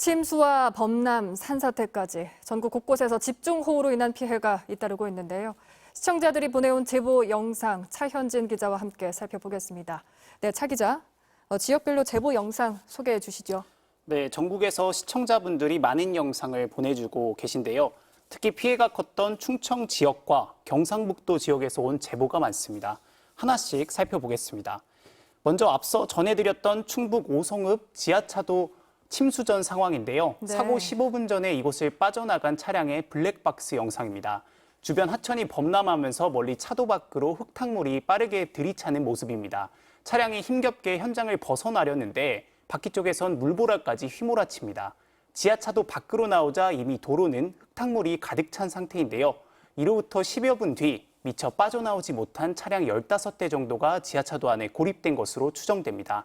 침수와 범람, 산사태까지 전국 곳곳에서 집중호우로 인한 피해가 잇따르고 있는데요. 시청자들이 보내온 제보 영상 차현진 기자와 함께 살펴보겠습니다. 네, 차 기자, 지역별로 제보 영상 소개해 주시죠. 네, 전국에서 시청자분들이 많은 영상을 보내주고 계신데요. 특히 피해가 컸던 충청 지역과 경상북도 지역에서 온 제보가 많습니다. 하나씩 살펴보겠습니다. 먼저 앞서 전해드렸던 충북 오송읍 지하차도 침수 전 상황인데요. 네. 사고 15분 전에 이곳을 빠져나간 차량의 블랙박스 영상입니다. 주변 하천이 범람하면서 멀리 차도 밖으로 흙탕물이 빠르게 들이차는 모습입니다. 차량이 힘겹게 현장을 벗어나려는데 바퀴 쪽에선 물보라까지 휘몰아칩니다. 지하차도 밖으로 나오자 이미 도로는 흙탕물이 가득 찬 상태인데요. 이로부터 10여 분 뒤 미처 빠져나오지 못한 차량 15대 정도가 지하차도 안에 고립된 것으로 추정됩니다.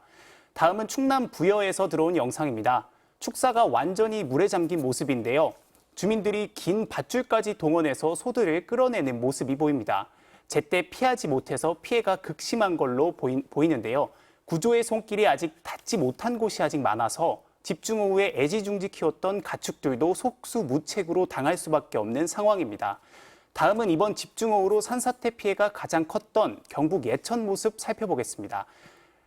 다음은 충남 부여에서 들어온 영상입니다. 축사가 완전히 물에 잠긴 모습인데요. 주민들이 긴 밧줄까지 동원해서 소들을 끌어내는 모습이 보입니다. 제때 피하지 못해서 피해가 극심한 걸로 보이는데요. 구조의 손길이 아직 닿지 못한 곳이 아직 많아서 집중호우에 애지중지 키웠던 가축들도 속수무책으로 당할 수밖에 없는 상황입니다. 다음은 이번 집중호우로 산사태 피해가 가장 컸던 경북 예천 모습 살펴보겠습니다.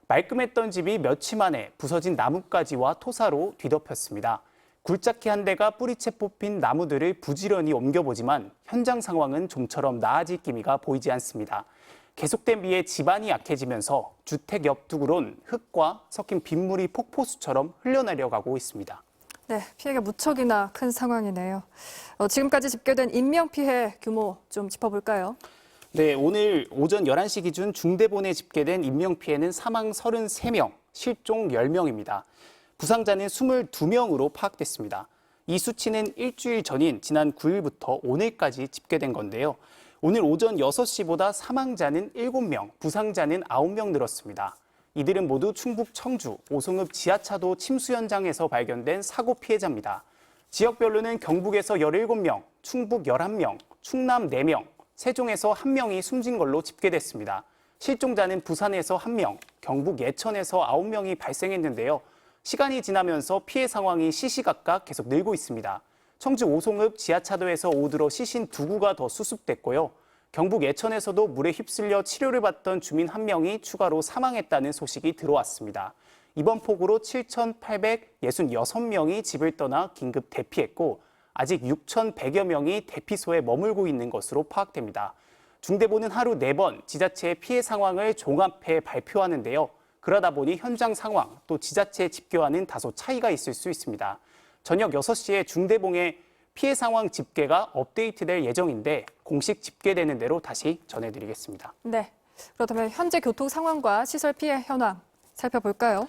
말끔했던 집이 며칠 만에 부서진 나뭇가지와 토사로 뒤덮였습니다. 굴착기 한 대가 뿌리채 뽑힌 나무들을 부지런히 옮겨보지만 현장 상황은 좀처럼 나아질 기미가 보이지 않습니다. 계속된 비에 집안이 약해지면서 주택 옆두구론 흙과 섞인 빗물이 폭포수처럼 흘러내려가고 있습니다. 네, 피해가 무척이나 큰 상황이네요. 지금까지 집계된 인명피해 규모 좀 짚어볼까요? 네, 오늘 오전 11시 기준 중대본에 집계된 인명피해는 사망 33명, 실종 10명입니다. 부상자는 22명으로 파악됐습니다. 이 수치는 일주일 전인 지난 9일부터 오늘까지 집계된 건데요. 오늘 오전 6시보다 사망자는 7명, 부상자는 9명 늘었습니다. 이들은 모두 충북 청주, 오송읍 지하차도 침수 현장에서 발견된 사고 피해자입니다. 지역별로는 경북에서 17명, 충북 11명, 충남 4명, 세종에서 1명이 숨진 걸로 집계됐습니다. 실종자는 부산에서 1명, 경북 예천에서 9명이 발생했는데요. 시간이 지나면서 피해 상황이 시시각각 계속 늘고 있습니다. 청주 오송읍 지하차도에서 오들어 시신 2구가 더 수습됐고요. 경북 예천에서도 물에 휩쓸려 치료를 받던 주민 1명이 추가로 사망했다는 소식이 들어왔습니다. 이번 폭우로 7,866명이 집을 떠나 긴급 대피했고 아직 6,100여 명이 대피소에 머물고 있는 것으로 파악됩니다. 중대본은 하루 4번 지자체의 피해 상황을 종합해 발표하는데요. 그러다 보니 현장 상황 또 지자체 집계와는 다소 차이가 있을 수 있습니다. 저녁 6시에 중대본의 피해 상황 집계가 업데이트될 예정인데 공식 집계되는 대로 다시 전해드리겠습니다. 네, 그렇다면 현재 교통 상황과 시설 피해 현황 살펴볼까요?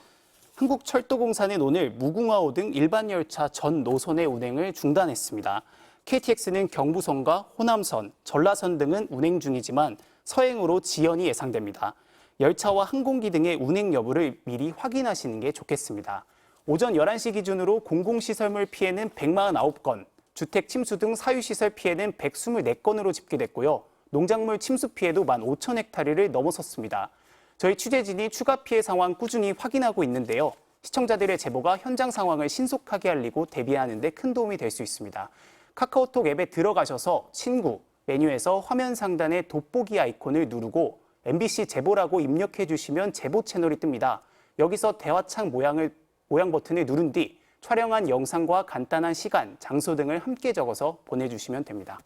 한국철도공사는 오늘 무궁화호 등 일반 열차 전 노선의 운행을 중단했습니다. KTX는 경부선과 호남선, 전라선 등은 운행 중이지만 서행으로 지연이 예상됩니다. 열차와 항공기 등의 운행 여부를 미리 확인하시는 게 좋겠습니다. 오전 11시 기준으로 공공시설물 피해는 149건, 주택 침수 등 사유시설 피해는 124건으로 집계됐고요. 농작물 침수 피해도 15,000헥타르를 넘어섰습니다. 저희 취재진이 추가 피해 상황 꾸준히 확인하고 있는데요. 시청자들의 제보가 현장 상황을 신속하게 알리고 대비하는 데 큰 도움이 될 수 있습니다. 카카오톡 앱에 들어가셔서 친구, 메뉴에서 화면 상단의 돋보기 아이콘을 누르고 MBC 제보라고 입력해 주시면 제보 채널이 뜹니다. 여기서 대화창 모양 버튼을 누른 뒤 촬영한 영상과 간단한 시간, 장소 등을 함께 적어서 보내주시면 됩니다.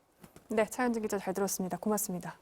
네, 차현진 기자 잘 들었습니다. 고맙습니다.